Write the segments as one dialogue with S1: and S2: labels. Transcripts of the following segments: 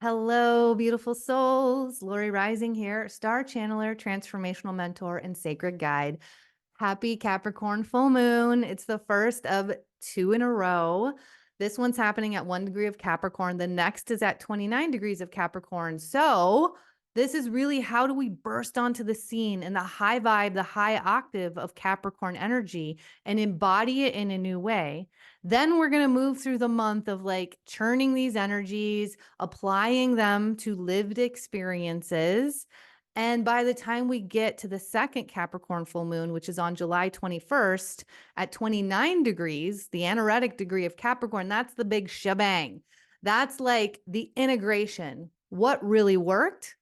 S1: Hello, beautiful souls. Lori Rising here, star channeler, transformational mentor, and sacred guide. Happy Capricorn full moon. It's the first of two in a row. This one's happening at 1 degree of Capricorn. The next is at 29 degrees of Capricorn. So this is really how do we burst onto the scene in the high vibe, the high octave of Capricorn energy and embody it in a new way. Then we're going to move through the month of like churning these energies, applying them to lived experiences. And by the time we get to the second Capricorn full moon, which is on July 21st at 29 degrees, the anaretic degree of Capricorn, that's the big shebang. That's like the integration. What really worked?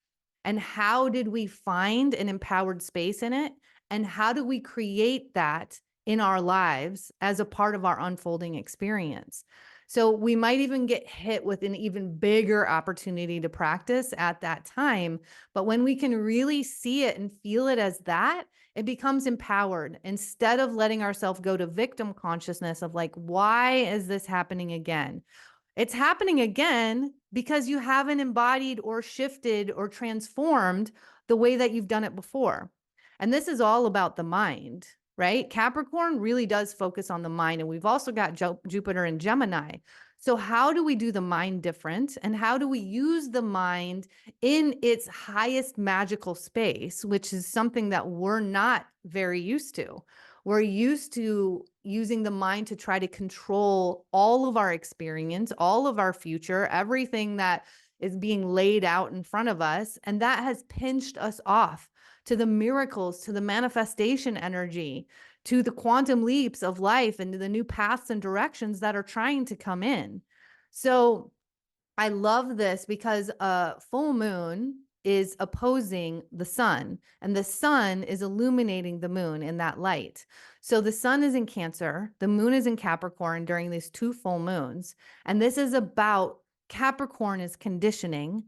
S1: And how did we find an empowered space in it? And how do we create that in our lives as a part of our unfolding experience? So we might even get hit with an even bigger opportunity to practice at that time. But when we can really see it and feel it as that, it becomes empowered instead of letting ourselves go to victim consciousness of like, why is this happening again? It's happening again because you haven't embodied or shifted or transformed the way that you've done it before. And this is all about the mind, right? Capricorn really does focus on the mind. And we've also got Jupiter and Gemini. So how do we do the mind different? And how do we use the mind in its highest magical space, which is something that we're not very used to? We're used to using the mind to try to control all of our experience, all of our future, everything that is being laid out in front of us. And that has pinched us off to the miracles, to the manifestation energy, to the quantum leaps of life and to the new paths and directions that are trying to come in. So I love this because a full moon is opposing the sun, and the sun is illuminating the moon in that light. So the sun is in Cancer, the moon is in Capricorn during these two full moons. And this is about Capricorn is conditioning,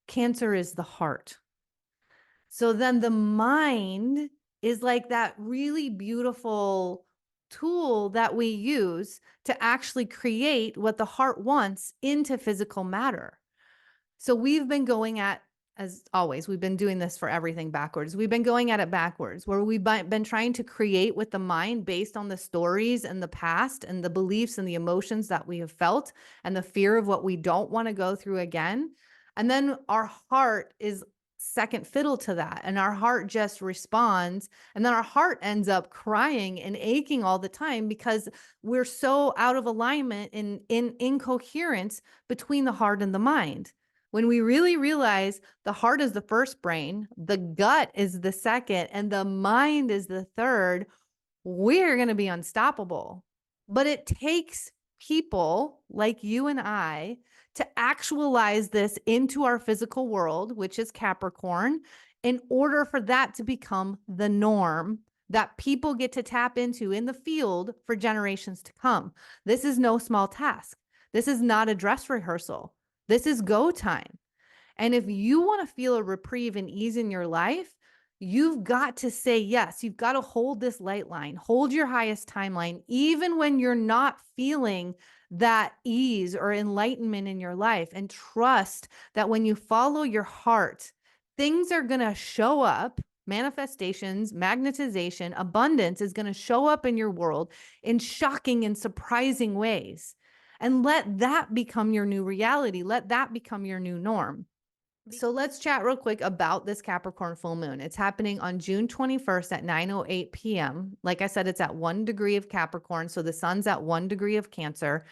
S1: Cancer is the heart. So then the mind is like that really beautiful tool that we use to actually create what the heart wants into physical matter. So we've been going at, as always, we've been doing this for everything backwards. We've been going at it backwards, where we've been trying to create with the mind based on the stories and the past and the beliefs and the emotions that we have felt and the fear of what we don't want to go through again. And then our heart is second fiddle to that. And our heart just responds. And then our heart ends up crying and aching all the time because we're so out of alignment and in incoherence between the heart and the mind. When we really realize the heart is the first brain, the gut is the second, and the mind is the third, we're going to be unstoppable. But it takes people like you and I to actualize this into our physical world, which is Capricorn, in order for that to become the norm that people get to tap into in the field for generations to come. This is no small task. This is not a dress rehearsal. This is go time. And if you want to feel a reprieve and ease in your life, you've got to say yes. You've got to hold this light line, hold your highest timeline, even when you're not feeling that ease or enlightenment in your life. And trust that when you follow your heart, things are going to show up. Manifestations, magnetization, abundance is going to show up in your world in shocking and surprising ways. And let that become your new reality. Let that become your new norm. So let's chat real quick about this Capricorn full moon. It's happening on June 21st at 9:08 p.m. Like I said, it's at 1 degree of Capricorn. So the sun's at 1 degree of Cancer.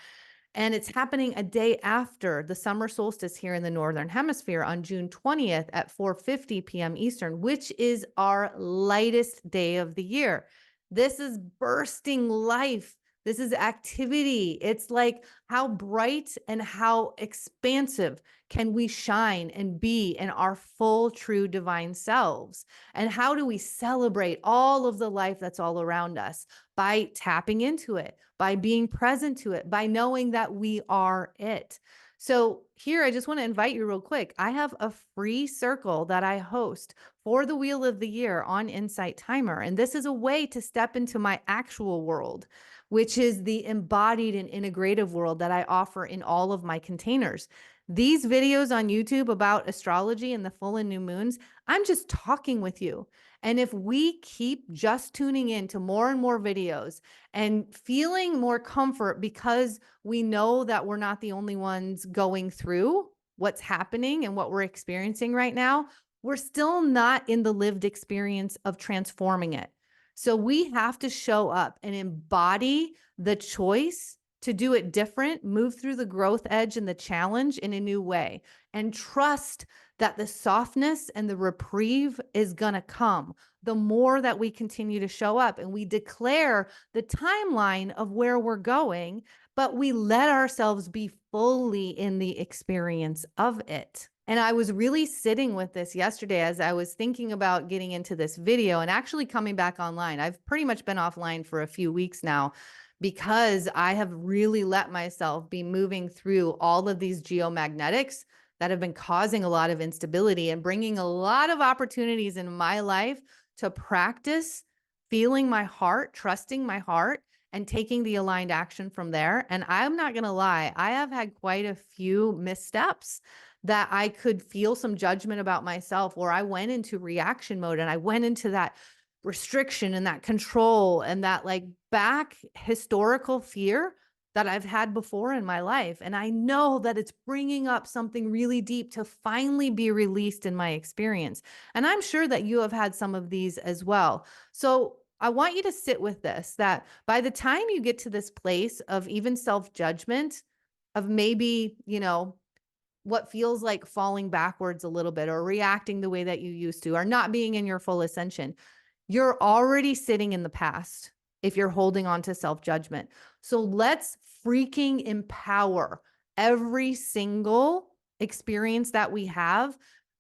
S1: And it's happening a day after the summer solstice here in the Northern Hemisphere on June 20th at 4:50 p.m. Eastern, which is our lightest day of the year. This is bursting life. This is activity. It's like how bright and how expansive can we shine and be in our full, true divine selves? And how do we celebrate all of the life that's all around us? By tapping into it, by being present to it, by knowing that we are it. So here, I just want to invite you real quick. I have a free circle that I host for the Wheel of the Year on Insight Timer. And this is a way to step into my actual world, which is the embodied and integrative world that I offer in all of my containers. These videos on YouTube about astrology and the full and new moons, I'm just talking with you. And if we keep just tuning in to more and more videos and feeling more comfort because we know that we're not the only ones going through what's happening and what we're experiencing right now, we're still not in the lived experience of transforming it. So we have to show up and embody the choice to do it different, move through the growth edge and the challenge in a new way, and trust that the softness and the reprieve is going to come the more that we continue to show up and we declare the timeline of where we're going, but we let ourselves be fully in the experience of it. And I was really sitting with this yesterday as I was thinking about getting into this video and actually coming back online. I've pretty much been offline for a few weeks now because I have really let myself be moving through all of these geomagnetics that have been causing a lot of instability and bringing a lot of opportunities in my life to practice feeling my heart, trusting my heart, and taking the aligned action from there. And I'm not going to lie, I have had quite a few missteps that I could feel some judgment about myself, where I went into reaction mode and I went into that restriction and that control and that like back historical fear that I've had before in my life. And I know that it's bringing up something really deep to finally be released in my experience. And I'm sure that you have had some of these as well. So I want you to sit with this, that by the time you get to this place of even self-judgment, of maybe, what feels like falling backwards a little bit or reacting the way that you used to or not being in your full ascension, you're already sitting in the past if you're holding on to self-judgment. So let's freaking empower every single experience that we have,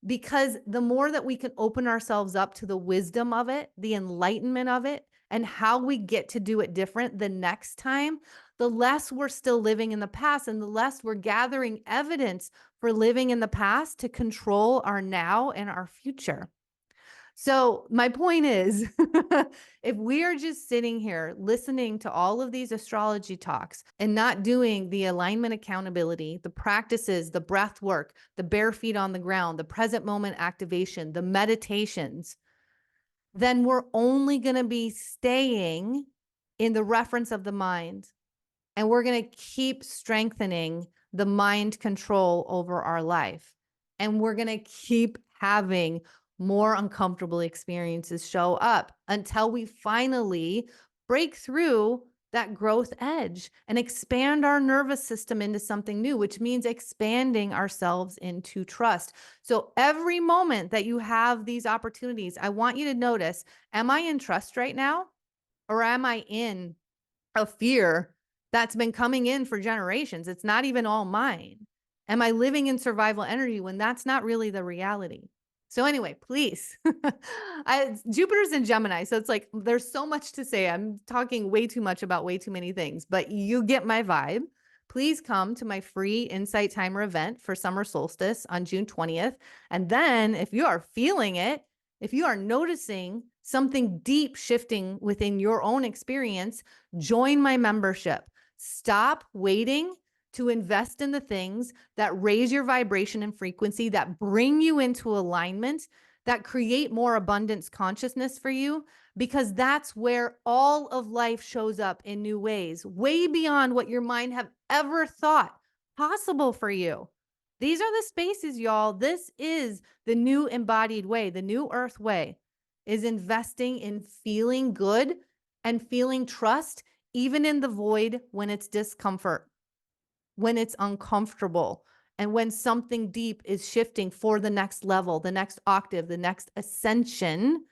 S1: because the more that we can open ourselves up to the wisdom of it, the enlightenment of it, and how we get to do it different the next time, the less we're still living in the past and the less we're gathering evidence for living in the past to control our now and our future. So my point is, if we are just sitting here listening to all of these astrology talks and not doing the alignment accountability, the practices, the breath work, the bare feet on the ground, the present moment activation, the meditations, then we're only going to be staying in the reference of the mind. And we're going to keep strengthening the mind control over our life. And we're going to keep having more uncomfortable experiences show up until we finally break through that growth edge and expand our nervous system into something new, which means expanding ourselves into trust. So every moment that you have these opportunities, I want you to notice, am I in trust right now? Or am I in a fear that's been coming in for generations? It's not even all mine. Am I living in survival energy when that's not really the reality? So anyway, please, Jupiter's in Gemini. So it's like, there's so much to say. I'm talking way too much about way too many things, but you get my vibe. Please come to my free Insight Timer event for Summer Solstice on June 20th. And then if you are feeling it, if you are noticing something deep shifting within your own experience, join my membership. Stop waiting to invest in the things that raise your vibration and frequency, that bring you into alignment, that create more abundance consciousness for you, because that's where all of life shows up in new ways, way beyond what your mind have ever thought possible for you. These are the spaces, y'all. This is the new embodied way. The new earth way is investing in feeling good and feeling trust, even in the void when it's discomfort, when it's uncomfortable, and when something deep is shifting for the next level, the next octave, the next ascension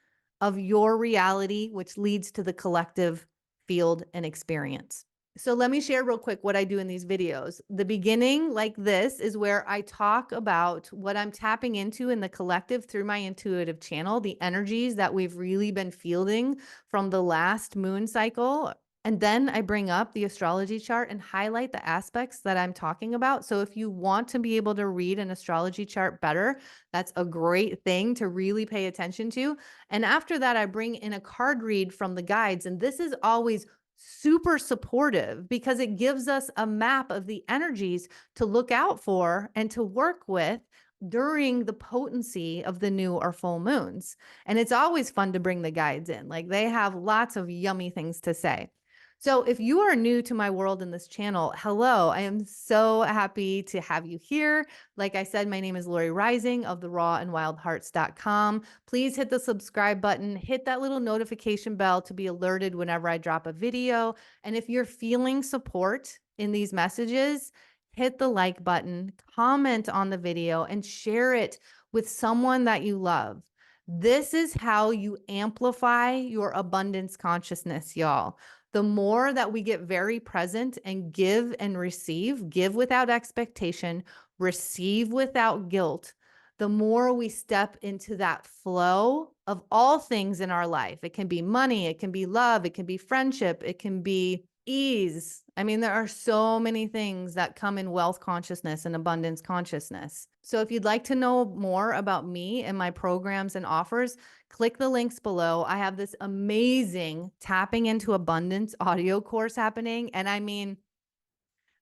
S1: of your reality, which leads to the collective field and experience. So let me share real quick what I do in these videos. The beginning, like this, is where I talk about what I'm tapping into in the collective through my intuitive channel, the energies that we've really been fielding from the last moon cycle. And then I bring up the astrology chart and highlight the aspects that I'm talking about. So if you want to be able to read an astrology chart better, that's a great thing to really pay attention to. And after that, I bring in a card read from the guides. And this is always super supportive because it gives us a map of the energies to look out for and to work with during the potency of the new or full moons. And it's always fun to bring the guides in. Like they have lots of yummy things to say. So if you are new to my world in this channel, hello, I am so happy to have you here. Like I said, my name is Lori Rising of the rawandwildhearts.com. Please hit the subscribe button, hit that little notification bell to be alerted whenever I drop a video. And if you're feeling support in these messages, hit the like button, comment on the video, and share it with someone that you love. This is how you amplify your abundance consciousness, y'all. The more that we get very present and give and receive, give without expectation, receive without guilt, the more we step into that flow of all things in our life. It can be money, it can be love, it can be friendship, it can be ease. I mean, there are so many things that come in wealth consciousness and abundance consciousness. So if you'd like to know more about me and my programs and offers, click the links below. I have this amazing tapping into abundance audio course happening. And I mean,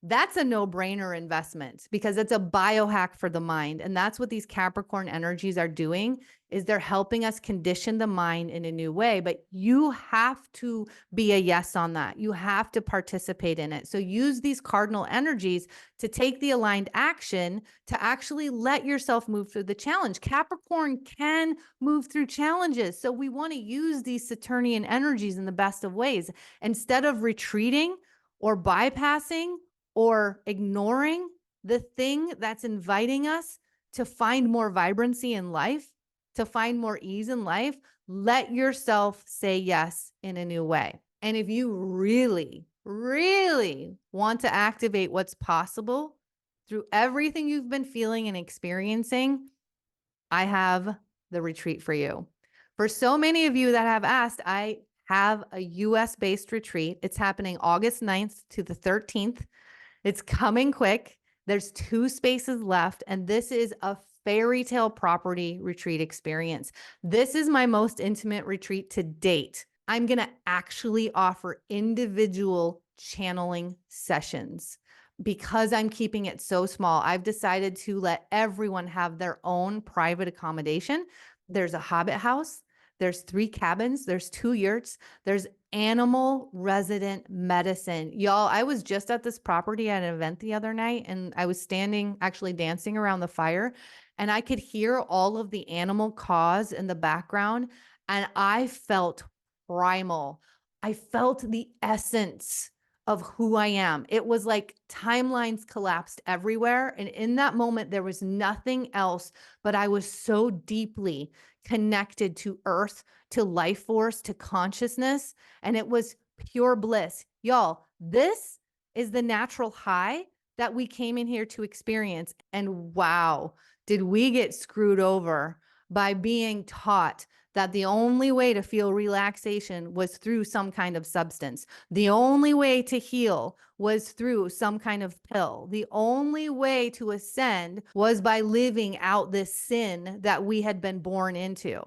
S1: that's a no-brainer investment because it's a biohack for the mind. And that's what these Capricorn energies are doing, is they're helping us condition the mind in a new way. But you have to be a yes on that. You have to participate in it. So use these cardinal energies to take the aligned action to actually let yourself move through the challenge. Capricorn can move through challenges. So we want to use these Saturnian energies in the best of ways. Instead of retreating or bypassing or ignoring the thing that's inviting us to find more vibrancy in life, to find more ease in life, let yourself say yes in a new way. And if you really, really want to activate what's possible through everything you've been feeling and experiencing, I have the retreat for you. For so many of you that have asked, I have a US-based retreat. It's happening August 9th to the 13th. It's coming quick. There's 2 spaces left, and this is a fairy tale property retreat experience. This is my most intimate retreat to date. I'm going to actually offer individual channeling sessions because I'm keeping it so small. I've decided to let everyone have their own private accommodation. There's a hobbit house. There's 3 cabins. There's 2 yurts. There's animal resident medicine. Y'all, I was just at this property at an event the other night, and I was standing, actually dancing around the fire, and I could hear all of the animal caws in the background, and I felt primal. I felt the essence of who I am. It was like timelines collapsed everywhere. And in that moment, there was nothing else, but I was so deeply connected to earth, to life force, to consciousness. And it was pure bliss. Y'all, this is the natural high that we came in here to experience. And wow, did we get screwed over by being taught that the only way to feel relaxation was through some kind of substance. The only way to heal was through some kind of pill. The only way to ascend was by living out this sin that we had been born into.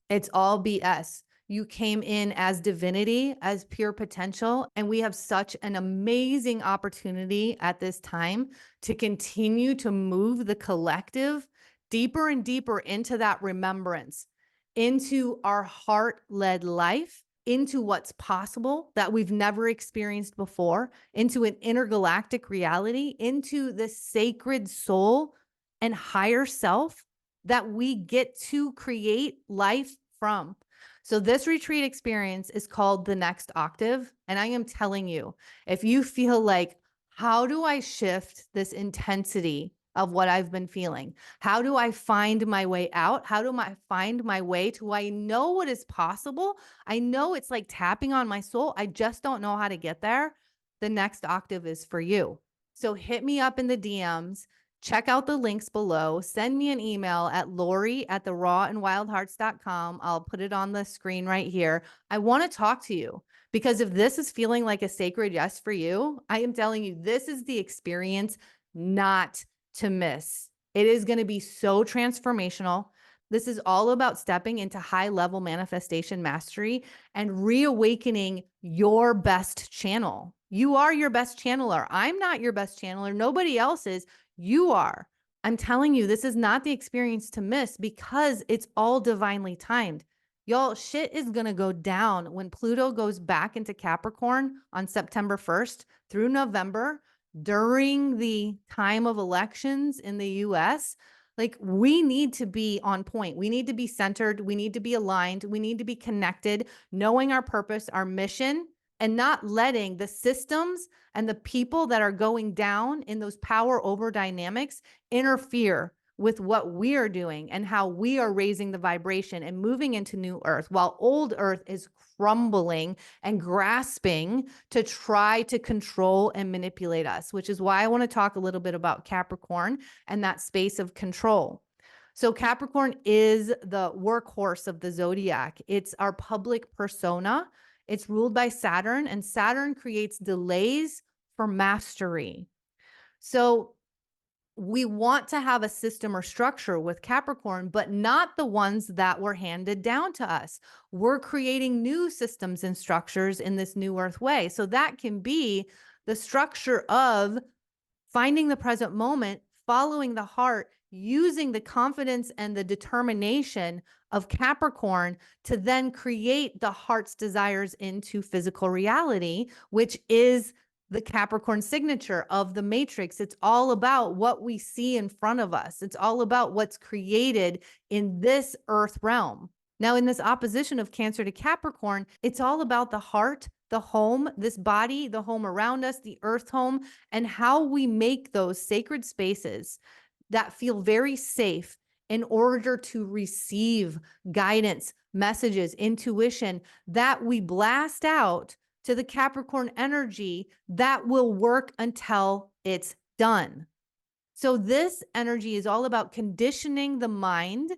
S1: It's all BS. You came in as divinity, as pure potential, and we have such an amazing opportunity at this time to continue to move the collective deeper and deeper into that remembrance, into our heart-led life, into what's possible that we've never experienced before, into an intergalactic reality, into the sacred soul and higher self that we get to create life from. So this retreat experience is called The Next Octave. And I am telling you, if you feel like, how do I shift this intensity of what I've been feeling? How do I find my way out? How do I find my way to, I know what is possible. I know it's like tapping on my soul. I just don't know how to get there. The Next Octave is for you. So hit me up in the DMs. Check out the links below. Send me an email at lori@therawandwildhearts.com. I'll put it on the screen right here. I want to talk to you because if this is feeling like a sacred yes for you, I am telling you, this is the experience not to miss. It is going to be so transformational. This is all about stepping into high level manifestation mastery and reawakening your best channel. You are your best channeler. I'm not your best channeler. Nobody else is. You are. I'm telling you, this is not the experience to miss because it's all divinely timed. Y'all, shit is going to go down when Pluto goes back into Capricorn on September 1st through November during the time of elections in the US. Like, we need to be on point. We need to be centered. We need to be aligned. We need to be connected, knowing our purpose, our mission, and not letting the systems and the people that are going down in those power over dynamics interfere with what we are doing and how we are raising the vibration and moving into new earth, while old earth is crumbling and grasping to try to control and manipulate us, which is why I want to talk a little bit about Capricorn and that space of control. So Capricorn is the workhorse of the zodiac. It's our public persona. It's ruled by Saturn, and Saturn creates delays for mastery. So we want to have a system or structure with Capricorn, but not the ones that were handed down to us. We're creating new systems and structures in this new earth way. So that can be the structure of finding the present moment, following the heart, using the confidence and the determination of Capricorn to then create the heart's desires into physical reality, which is the Capricorn signature of the matrix. It's all about what we see in front of us. It's all about what's created in this earth realm. Now, in this opposition of Cancer to Capricorn, it's all about the heart, the home, this body, the home around us, the earth home, and how we make those sacred spaces that feel very safe in order to receive guidance, messages, intuition that we blast out to the Capricorn energy that will work until it's done. So this energy is all about conditioning the mind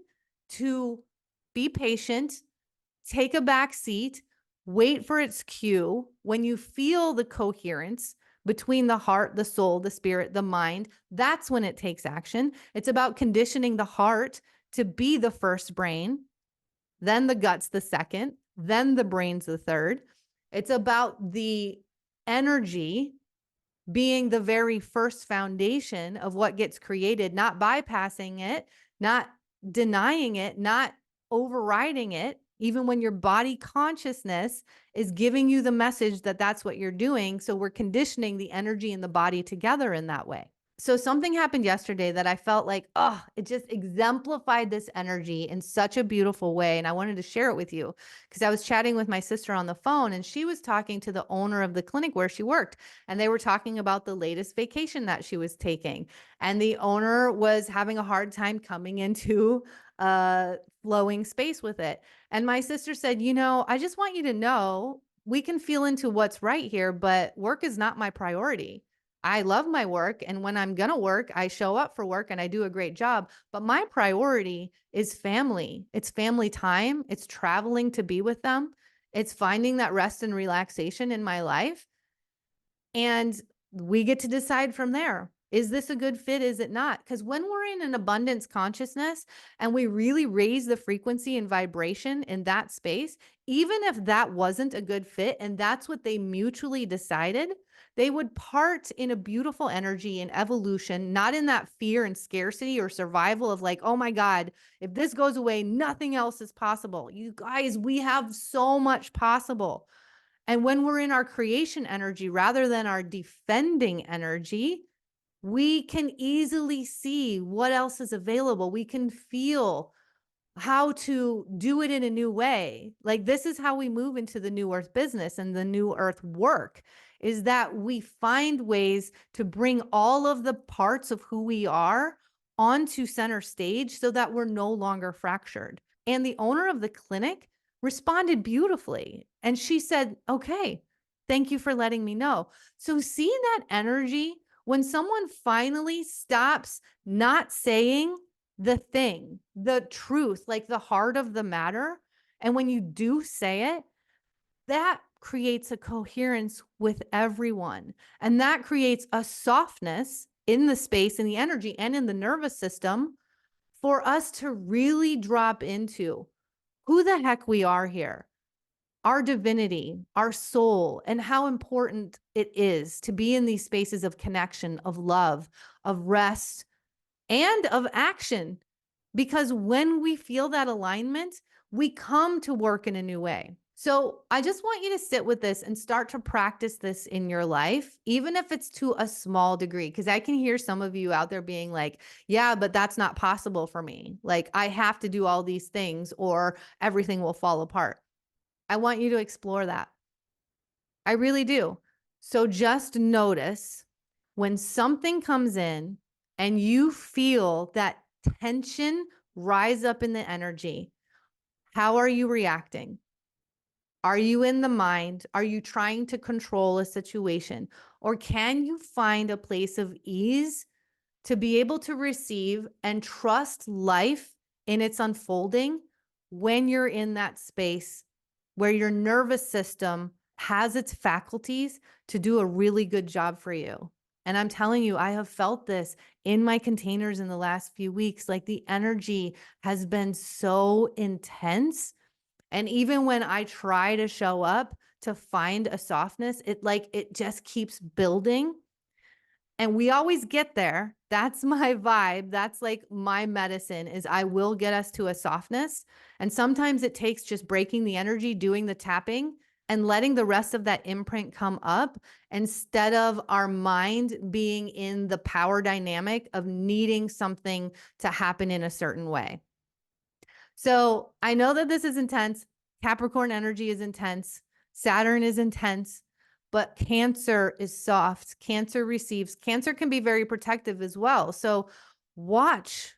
S1: to be patient, take a back seat, wait for its cue. When you feel the coherence between the heart, the soul, the spirit, the mind, that's when it takes action. It's about conditioning the heart to be the first brain, then the guts the second, then the brain's the third. It's about the energy being the very first foundation of what gets created, not bypassing it, not denying it, not overriding it, even when your body consciousness is giving you the message that that's what you're doing. So we're conditioning the energy and the body together in that way. So something happened yesterday that I felt like, oh, it just exemplified this energy in such a beautiful way. And I wanted to share it with you because I was chatting with my sister on the phone and she was talking to the owner of the clinic where she worked. And they were talking about the latest vacation that she was taking. And the owner was having a hard time coming into flowing space with it. And my sister said, I just want you to know we can feel into what's right here, but work is not my priority. I love my work. And when I'm going to work, I show up for work and I do a great job. But my priority is family. It's family time. It's traveling to be with them. It's finding that rest and relaxation in my life. And we get to decide from there. Is this a good fit? Is it not? Because when we're in an abundance consciousness and we really raise the frequency and vibration in that space, even if that wasn't a good fit and that's what they mutually decided, they would part in a beautiful energy and evolution, not in that fear and scarcity or survival of like, oh my God, if this goes away, nothing else is possible. You guys, we have so much possible. And when we're in our creation energy rather than our defending energy, we can easily see what else is available. We can feel how to do it in a new way. Like, this is how we move into the new earth business and the new earth work, is that we find ways to bring all of the parts of who we are onto center stage so that we're no longer fractured. And the owner of the clinic responded beautifully. And she said, okay, thank you for letting me know. So seeing that energy, when someone finally stops not saying the thing, the truth, like the heart of the matter, and when you do say it, that creates a coherence with everyone. And that creates a softness in the space, in the energy, and in the nervous system for us to really drop into who the heck we are here, our divinity, our soul, and how important it is to be in these spaces of connection, of love, of rest, and of action. Because when we feel that alignment, we come to work in a new way. So I just want you to sit with this and start to practice this in your life, even if it's to a small degree. Because I can hear some of you out there being like, yeah, but that's not possible for me. Like, I have to do all these things or everything will fall apart. I want you to explore that. I really do. So just notice when something comes in and you feel that tension rise up in the energy, how are you reacting? Are you in the mind? Are you trying to control a situation? Or can you find a place of ease to be able to receive and trust life in its unfolding when you're in that space where your nervous system has its faculties to do a really good job for you? And I'm telling you, I have felt this in my containers in the last few weeks. Like, the energy has been so intense. And even when I try to show up to find a softness, it just keeps building. And we always get there. That's my vibe. That's like my medicine, is I will get us to a softness. And sometimes it takes just breaking the energy, doing the tapping, and letting the rest of that imprint come up instead of our mind being in the power dynamic of needing something to happen in a certain way. So I know that this is intense. Capricorn energy is intense. Saturn is intense, but Cancer is soft. Cancer receives. Cancer can be very protective as well. So watch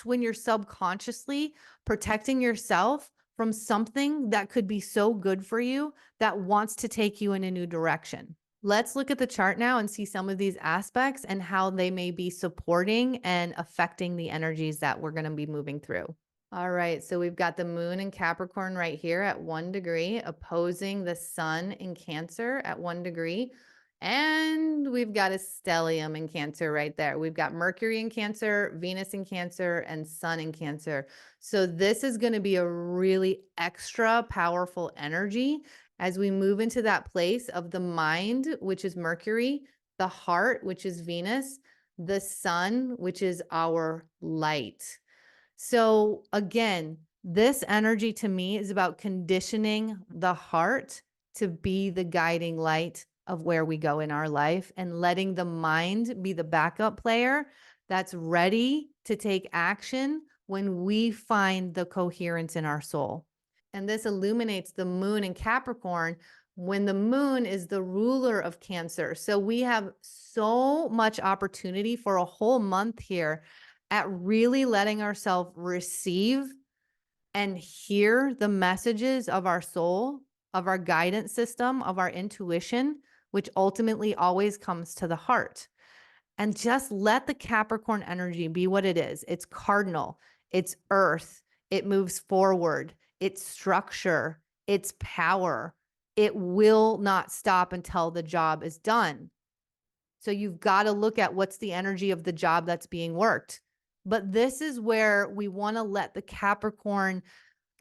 S1: when you're subconsciously protecting yourself from something that could be so good for you that wants to take you in a new direction. Let's look at the chart now and see some of these aspects and how they may be supporting and affecting the energies that we're going to be moving through. All right, so we've got the moon in Capricorn right here at 1 degree, opposing the sun in Cancer at 1 degree. And we've got a stellium in Cancer right there. We've got Mercury in Cancer, Venus in Cancer, and Sun in Cancer. So this is going to be a really extra powerful energy as we move into that place of the mind, which is Mercury, the heart, which is Venus, the sun, which is our light. So again, this energy to me is about conditioning the heart to be the guiding light of where we go in our life, and letting the mind be the backup player that's ready to take action when we find the coherence in our soul. And this illuminates the moon in Capricorn when the moon is the ruler of Cancer. So we have so much opportunity for a whole month here at really letting ourselves receive and hear the messages of our soul, of our guidance system, of our intuition, which ultimately always comes to the heart. And just let the Capricorn energy be what it is. It's cardinal, it's earth, it moves forward, it's structure, it's power. It will not stop until the job is done. So you've got to look at what's the energy of the job that's being worked. But this is where we want to let the Capricorn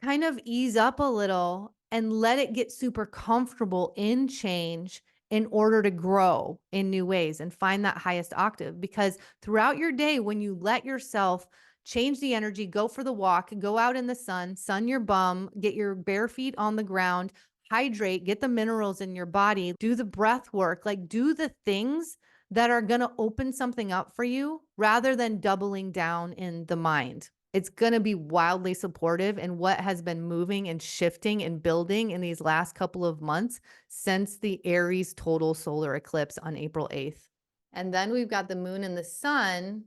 S1: kind of ease up a little and let it get super comfortable in change in order to grow in new ways and find that highest octave. Because throughout your day, when you let yourself change the energy, go for the walk, go out in the sun your bum, get your bare feet on the ground, hydrate, get the minerals in your body, do the breath work, like do the things that are going to open something up for you rather than doubling down in the mind. It's going to be wildly supportive in what has been moving and shifting and building in these last couple of months since the Aries total solar eclipse on April 8th. And then we've got the moon and the sun,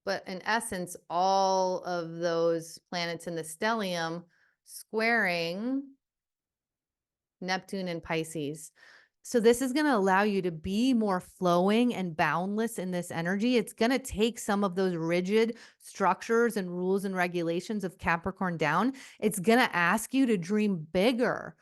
S1: but in essence, all of those planets in the stellium squaring Neptune and Pisces. So this is going to allow you to be more flowing and boundless in this energy. It's going to take some of those rigid structures and rules and regulations of Capricorn down. It's going to ask you to dream bigger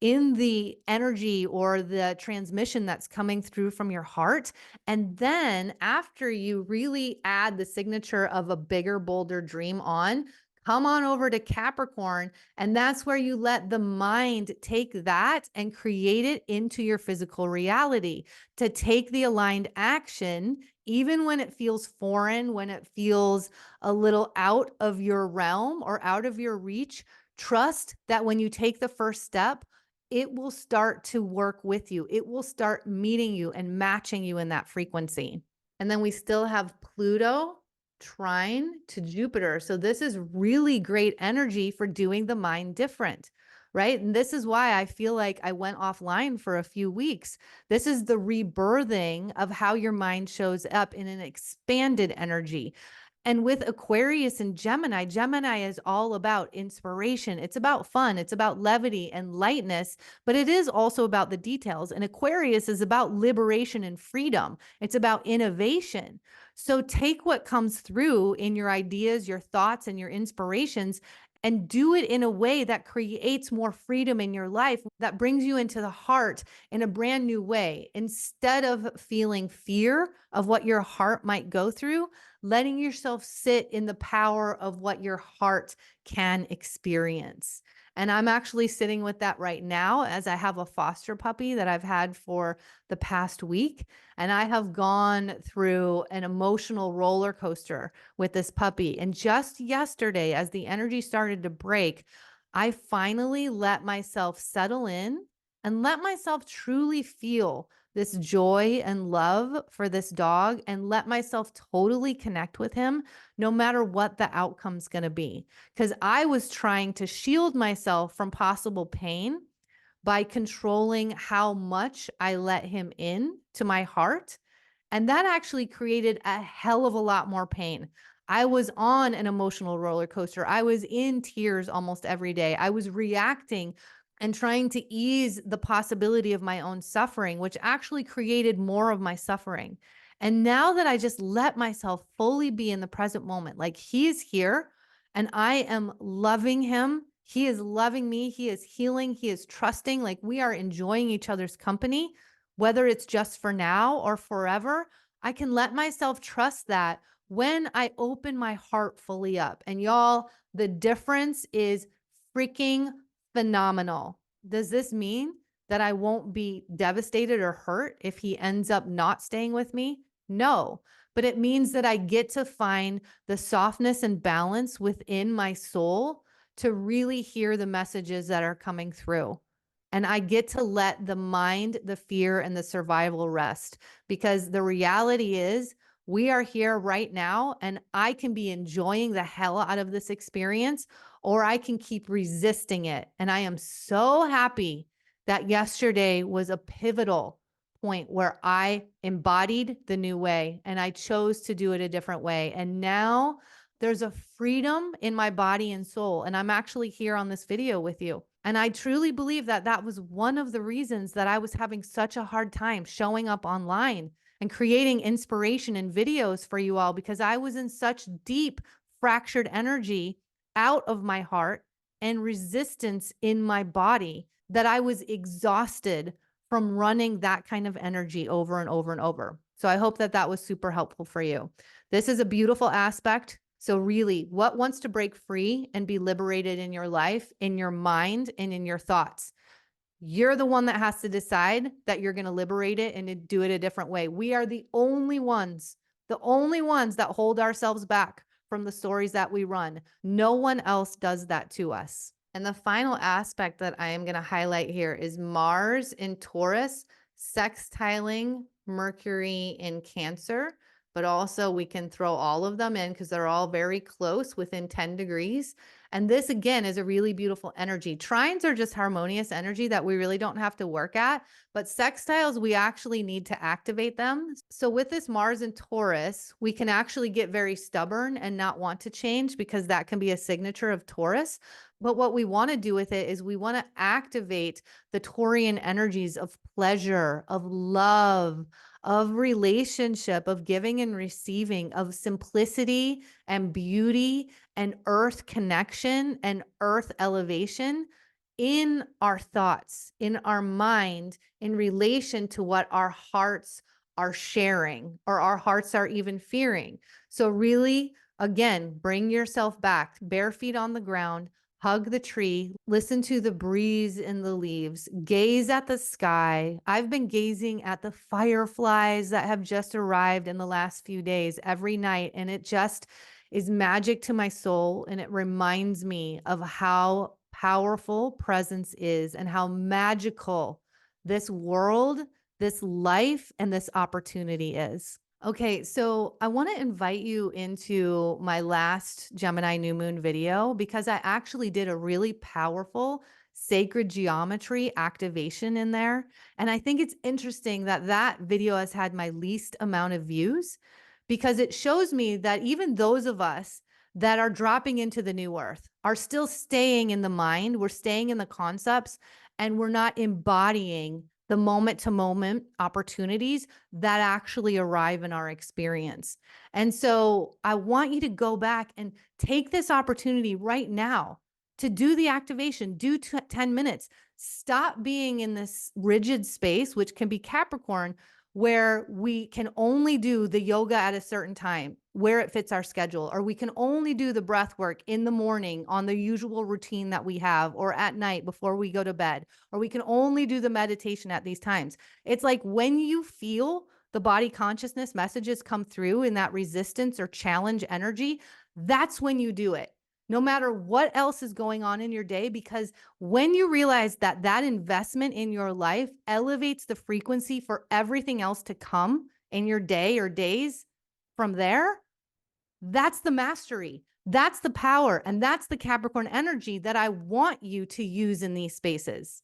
S1: in the energy or the transmission that's coming through from your heart. And then after you really add the signature of a bigger, bolder dream on, come on over to Capricorn. And that's where you let the mind take that and create it into your physical reality, to take the aligned action, even when it feels foreign, when it feels a little out of your realm or out of your reach. Trust that when you take the first step, it will start to work with you. It will start meeting you and matching you in that frequency. And then we still have Pluto trine to Jupiter. So this is really great energy for doing the mind different, right? And this is why I feel like I went offline for a few weeks. This is the rebirthing of how your mind shows up in an expanded energy. And with Aquarius and Gemini, Gemini is all about inspiration. It's about fun. It's about levity and lightness, but it is also about the details. And Aquarius is about liberation and freedom. It's about innovation. So take what comes through in your ideas, your thoughts, and your inspirations, and do it in a way that creates more freedom in your life, that brings you into the heart in a brand new way. Instead of feeling fear of what your heart might go through, letting yourself sit in the power of what your heart can experience. And I'm actually sitting with that right now as I have a foster puppy that I've had for the past week. And I have gone through an emotional roller coaster with this puppy. And just yesterday, as the energy started to break, I finally let myself settle in and let myself truly feel this joy and love for this dog and let myself totally connect with him no matter what the outcome's going to be. Because I was trying to shield myself from possible pain by controlling how much I let him in to my heart. And that actually created a hell of a lot more pain. I was on an emotional roller coaster. I was in tears almost every day. I was reacting and trying to ease the possibility of my own suffering, which actually created more of my suffering. And now that I just let myself fully be in the present moment, like he is here and I am loving him. He is loving me. He is healing. He is trusting. Like we are enjoying each other's company, whether it's just for now or forever. I can let myself trust that when I open my heart fully up. And y'all, the difference is freaking phenomenal. Does this mean that I won't be devastated or hurt if he ends up not staying with me? No, but it means that I get to find the softness and balance within my soul to really hear the messages that are coming through. And I get to let the mind, the fear, and the survival rest, because the reality is we are here right now and I can be enjoying the hell out of this experience or I can keep resisting it. And I am so happy that yesterday was a pivotal point where I embodied the new way and I chose to do it a different way. And now there's a freedom in my body and soul. And I'm actually here on this video with you. And I truly believe that that was one of the reasons that I was having such a hard time showing up online and creating inspiration and videos for you all, because I was in such deep fractured energy out of my heart and resistance in my body that I was exhausted from running that kind of energy over and over and over. So I hope that that was super helpful for you. This is a beautiful aspect. So really, what wants to break free and be liberated in your life, in your mind, and in your thoughts? You're the one that has to decide that you're going to liberate it and to do it a different way. We are the only ones that hold ourselves back from the stories that we run. No one else does that to us. And the final aspect that I am going to highlight here is Mars in Taurus, sextiling Mercury in Cancer. But also we can throw all of them in because they're all very close within 10 degrees. And this, again, is a really beautiful energy. Trines are just harmonious energy that we really don't have to work at. But sextiles, we actually need to activate them. So with this Mars in Taurus, we can actually get very stubborn and not want to change because that can be a signature of Taurus. But what we want to do with it is we want to activate the Taurian energies of pleasure, of love, of relationship, of giving and receiving, of simplicity and beauty and earth connection and earth elevation in our thoughts, in our mind, in relation to what our hearts are sharing or our hearts are even fearing. So really, again, bring yourself back, bare feet on the ground, hug the tree, listen to the breeze in the leaves, gaze at the sky. I've been gazing at the fireflies that have just arrived in the last few days every night, and it just is magic to my soul. And it reminds me of how powerful presence is and how magical this world, this life, and this opportunity is. Okay, so I want to invite you into my last Gemini new moon video because I actually did a really powerful sacred geometry activation in there. And I think it's interesting that that video has had my least amount of views because it shows me that even those of us that are dropping into the new earth are still staying in the mind, we're staying in the concepts, and we're not embodying the moment to moment opportunities that actually arrive in our experience. And so I want you to go back and take this opportunity right now to do the activation, do 10 minutes. Stop being in this rigid space, which can be Capricorn, where we can only do the yoga at a certain time where it fits our schedule, or we can only do the breath work in the morning on the usual routine that we have, or at night before we go to bed, or we can only do the meditation at these times. It's like when you feel the body consciousness messages come through in that resistance or challenge energy, that's when you do it. No matter what else is going on in your day, because when you realize that that investment in your life elevates the frequency for everything else to come in your day or days from there, that's the mastery. That's the power. And that's the Capricorn energy that I want you to use in these spaces.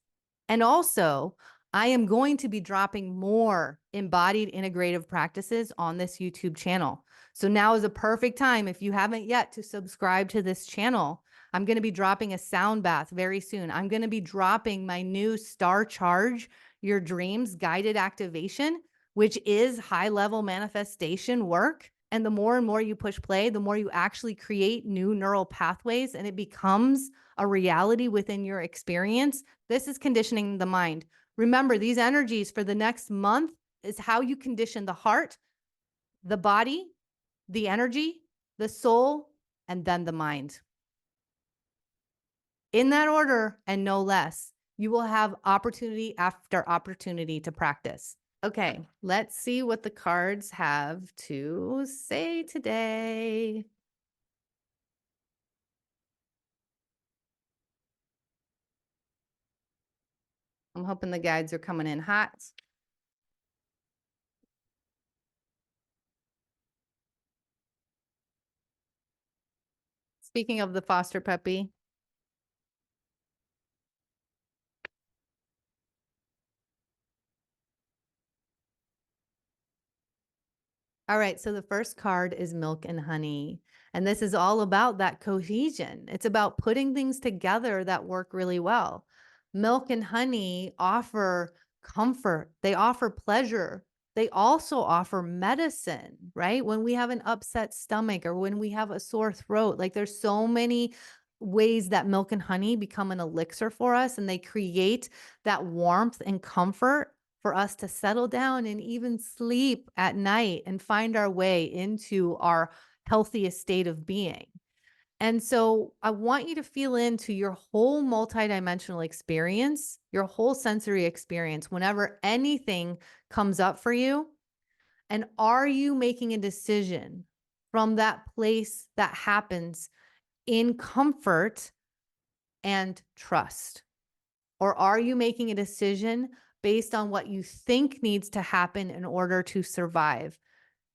S1: And also, I am going to be dropping more embodied integrative practices on this YouTube channel. So now is a perfect time, if you haven't yet, to subscribe to this channel. I'm going to be dropping a sound bath very soon. I'm going to be dropping my new Star Charge Your Dreams guided activation, which is high-level manifestation work. And the more and more you push play, the more you actually create new neural pathways and it becomes a reality within your experience. This is conditioning the mind. Remember, these energies for the next month is how you condition the heart, the body, the energy, the soul, and then the mind. In that order and no less, you will have opportunity after opportunity to practice. Okay, let's see what the cards have to say today. I'm hoping the guides are coming in hot. Speaking of the foster puppy, all right, so the first card is Milk and Honey. And this is all about that cohesion. It's about putting things together that work really well. Milk and honey offer comfort, they offer pleasure. They also offer medicine, right? When we have an upset stomach or when we have a sore throat, like there's so many ways that milk and honey become an elixir for us and they create that warmth and comfort for us to settle down and even sleep at night and find our way into our healthiest state of being. And so I want you to feel into your whole multidimensional experience, your whole sensory experience, whenever anything comes up for you. And are you making a decision from that place that happens in comfort and trust? Or are you making a decision based on what you think needs to happen in order to survive?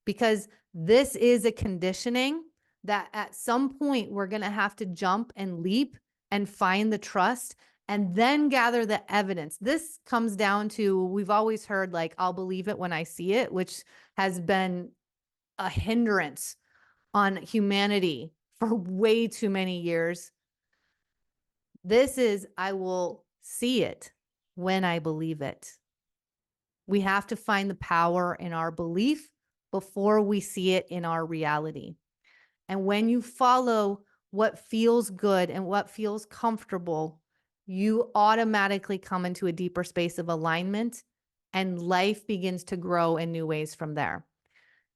S1: Because this is a conditioning that at some point we're going to have to jump and leap and find the trust and then gather the evidence. This comes down to, we've always heard like, I'll believe it when I see it, which has been a hindrance on humanity for way too many years. This is, I will see it when I believe it. We have to find the power in our belief before we see it in our reality. And when you follow what feels good and what feels comfortable, you automatically come into a deeper space of alignment and life begins to grow in new ways from there.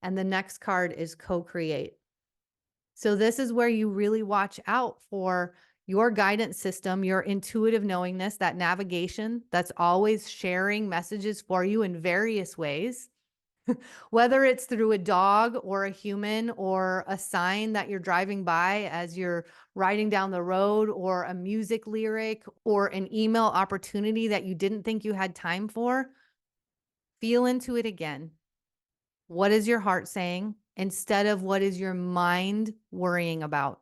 S1: And the next card is co-create. So this is where you really watch out for your guidance system, your intuitive knowingness, that navigation that's always sharing messages for you in various ways, whether it's through a dog or a human or a sign that you're driving by as you're riding down the road, or a music lyric or an email opportunity that you didn't think you had time for. Feel into it again. What is your heart saying instead of what is your mind worrying about?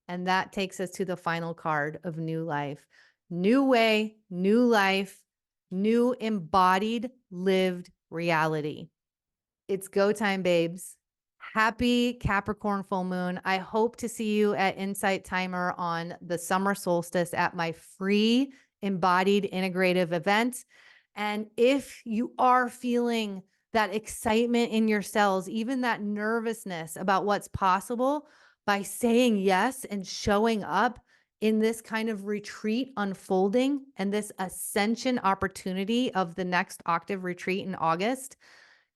S1: And that takes us to the final card of new life. New way, new life, new embodied, lived reality. It's go time, babes. Happy Capricorn full moon. I hope to see you at Insight Timer on the summer solstice at my free embodied integrative event. And if you are feeling that excitement in your cells, even that nervousness about what's possible, by saying yes and showing up in this kind of retreat unfolding and this ascension opportunity of the next octave retreat in August,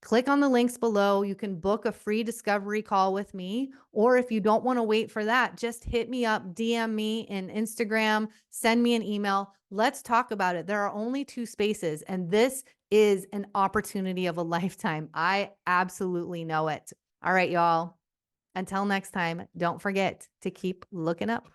S1: click on the links below. You can book a free discovery call with me. Or if you don't want to wait for that, just hit me up, DM me in Instagram, send me an email. Let's talk about it. There are only 2 spaces, and this is an opportunity of a lifetime. I absolutely know it. All right, y'all. Until next time, don't forget to keep looking up.